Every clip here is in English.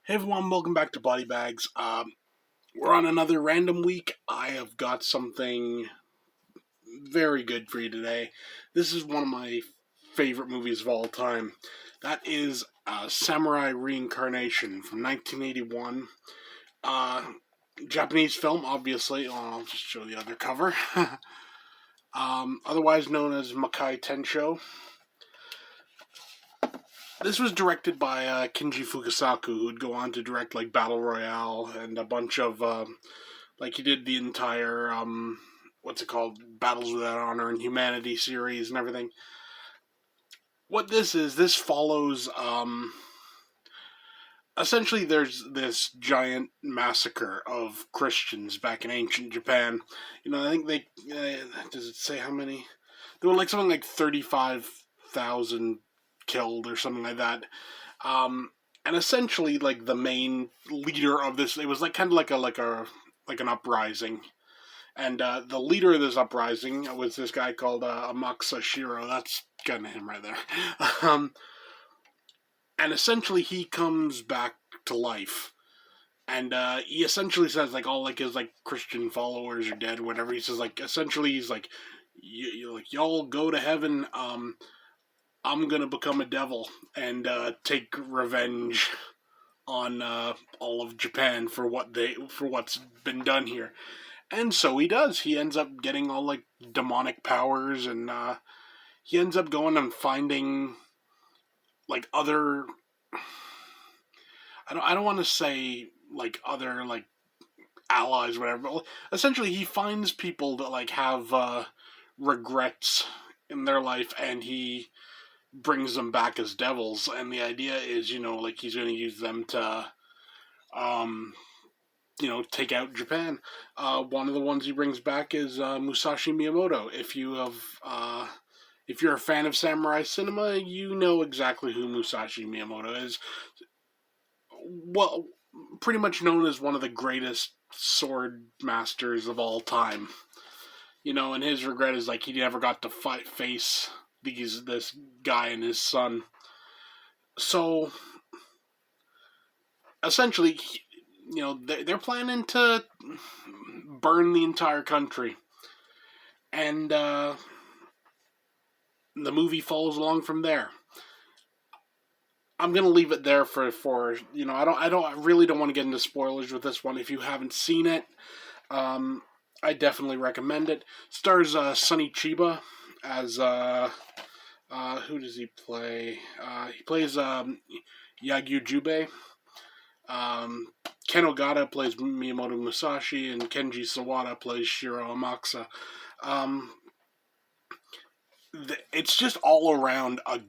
Hey everyone, welcome back to Body Bags. We're on another random week. I have got something very good for you today. This is one of my favorite movies of all time. That is Samurai Reincarnation from 1981. Uh, Japanese film, obviously. Oh, I'll just show the other cover. Otherwise known as Makai Tensho. This was directed by Kinji Fukasaku, who would go on to direct like Battle Royale and a bunch of like he did the entire what's it called, Battles Without Honor and Humanity series and everything. What this follows essentially there's this giant massacre of Christians back in ancient Japan. I think they does it say how many? There were like something like 35,000 killed or something like that. And essentially, like the main leader of this, it was like kind of like an uprising, and the leader of this uprising was this guy called Amakusa Shiro. That's kind of him right there. um, and essentially, he comes back to life, and he essentially says like all like his like Christian followers are dead, or whatever. He says like essentially he's like, y'all go to heaven. I'm gonna become a devil and take revenge on all of Japan for what's been done here. And so he does. He ends up getting all like demonic powers, and he ends up going and finding like other. I don't want to say like other like allies, or whatever. But essentially, he finds people that like have regrets in their life, and he brings them back as devils. And the idea is, like he's going to use them to um, take out Japan. One of the ones he brings back is Musashi Miyamoto. If you're a fan of samurai cinema, you know exactly who Musashi Miyamoto is. Well, pretty much known as one of the greatest sword masters of all time. And his regret is like he never got to face this guy and his son. So essentially, they're planning to burn the entire country, and the movie follows along from there. I'm gonna leave it there for I really don't want to get into spoilers with this one. If you haven't seen it, I definitely recommend it. Stars Sonny Chiba as who does he play? He plays Yagyu Jubei. Ken Ogata plays Miyamoto Musashi, and Kenji Sawada plays Shiro Amakusa. It's just all around a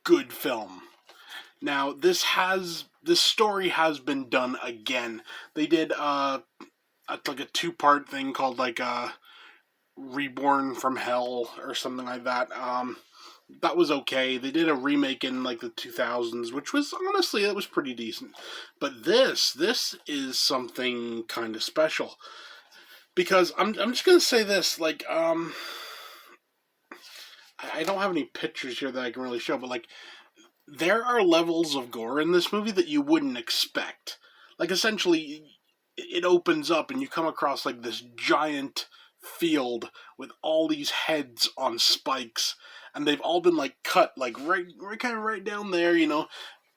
good film. Now, this story has been done again. They did like a two-part thing called like Reborn from Hell or something like that. That was okay. They did a remake in like the 2000s, which was honestly it was pretty decent. But this is something kind of special, because I'm just gonna say this, like I don't have any pictures here that I can really show, but like there are levels of gore in this movie that you wouldn't expect. Like essentially, it opens up and you come across like this giant field with all these heads on spikes, and they've all been like cut like right kind of right down there,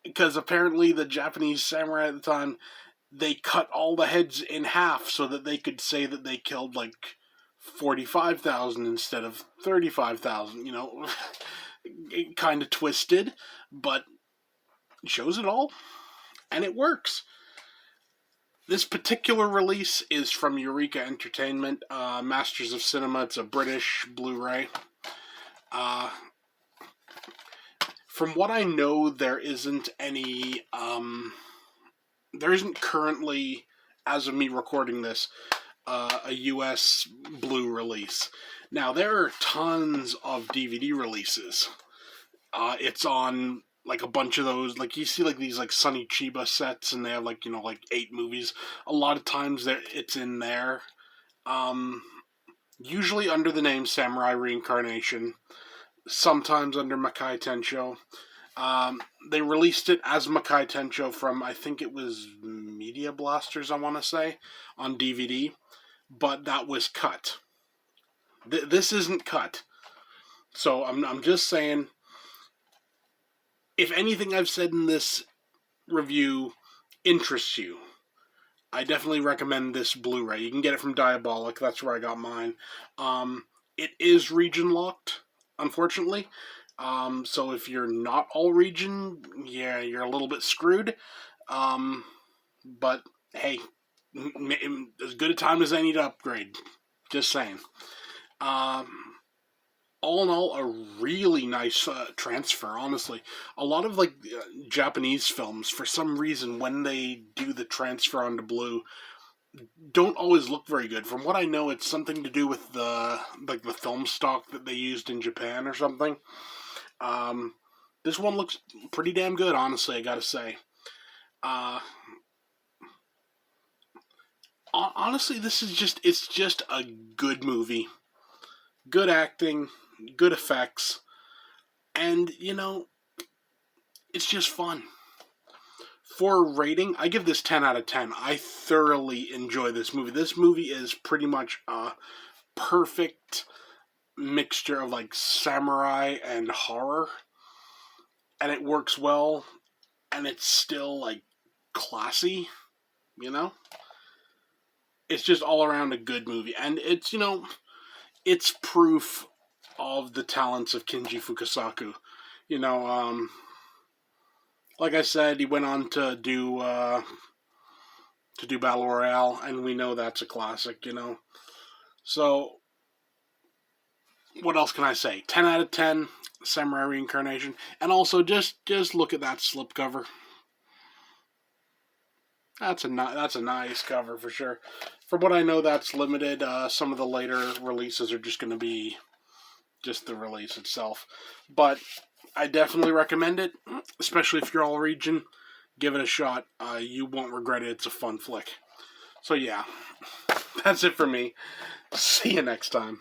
because apparently the Japanese samurai at the time, they cut all the heads in half so that they could say that they killed like 45,000 instead of 35,000. It kind of twisted, but it shows it all, and it works. This particular release is from Eureka Entertainment, Masters of Cinema. It's a British Blu-ray. From what I know, there isn't currently, as of me recording this, a US Blu release. Now, there are tons of DVD releases. It's on like a bunch of those, like you see like these like Sonny Chiba sets, and they have like like 8 movies. A lot of times it's in there. Usually under the name Samurai Reincarnation, sometimes under Makai Tensho. They released it as Makai Tencho from, I think it was Media Blasters, I want to say, on DVD, but that was cut. This isn't cut. So I'm just saying, if anything I've said in this review interests you, I definitely recommend this Blu-ray. You can get it from Diabolic. That's where I got mine. It is region locked, unfortunately. So if you're not all region, yeah, you're a little bit screwed. But hey, as good a time as any to upgrade. Just saying. All in all, a really nice transfer, honestly. A lot of Japanese films, for some reason, when they do the transfer onto Blue, don't always look very good. From what I know, it's something to do with the film stock that they used in Japan or something. This one looks pretty damn good, honestly, I gotta say. Honestly, it's just a good movie. Good acting, good effects, and, it's just fun. For rating, I give this 10 out of 10. I thoroughly enjoy this movie. This movie is pretty much a perfect mixture of, samurai and horror. And it works well, and it's still, classy, you know? It's just all around a good movie. And it's, it's proof of the talents of Kinji Fukasaku. Like I said, he went on to do Battle Royale, and we know that's a classic, So, what else can I say? 10 out of 10, Samurai Reincarnation. And also, just look at that slipcover. That's a nice cover for sure. From what I know, that's limited. Some of the later releases are just going to be just the release itself. But I definitely recommend it, especially if you're all region. Give it a shot. You won't regret it. It's a fun flick. So yeah, that's it for me. See you next time.